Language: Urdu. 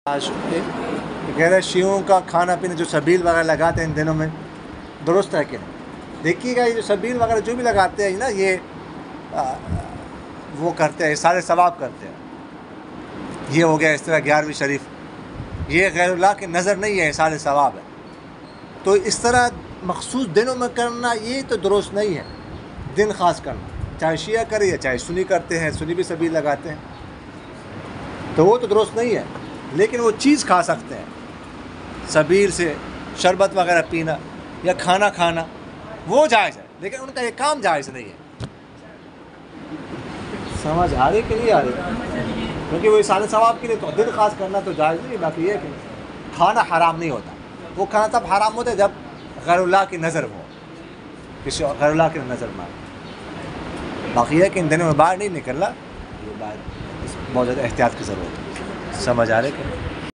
کہہ رہے شیعوں کا کھانا پینا جو سبیل وغیرہ لگاتے ہیں ان دنوں میں درست ہے کہ نہیں؟ دیکھیے گا یہ جو سبیل وغیرہ جو بھی لگاتے ہیں نا یہ وہ کرتے ہیں سارے ثواب کرتے ہیں. یہ ہو گیا اس طرح 11ویں شریف، یہ غیر اللہ کی نظر نہیں ہے، سارے ثواب ہے. تو اس طرح مخصوص دنوں میں کرنا یہ تو درست نہیں ہے. دن خاص کرنا چاہے شیعہ کرے یا چاہے سنی کرتے ہیں، سنی بھی سبیل لگاتے ہیں، تو وہ تو درست نہیں ہے. لیکن وہ چیز کھا سکتے ہیں، سبیل سے شربت وغیرہ پینا یا کھانا کھانا وہ جائز ہے، لیکن ان کا یہ کام جائز نہیں ہے. سمجھ آ رہی کہ نہیں آ رہی؟ کیونکہ وہ سارے ثواب کے لیے تو دن خاص کرنا تو جائز نہیں. باقی یہ کہ کھانا حرام نہیں ہوتا، وہ کھانا تب حرام ہوتا ہے جب غیر اللہ کی نظر ہو، کسی غیر اللہ کی نظر میں. باقی یہ کہ ان دنوں میں باہر نہیں نکلنا، یہ بات بہت زیادہ احتیاط کی ضرورت ہے. سمجھ آ رہے کہ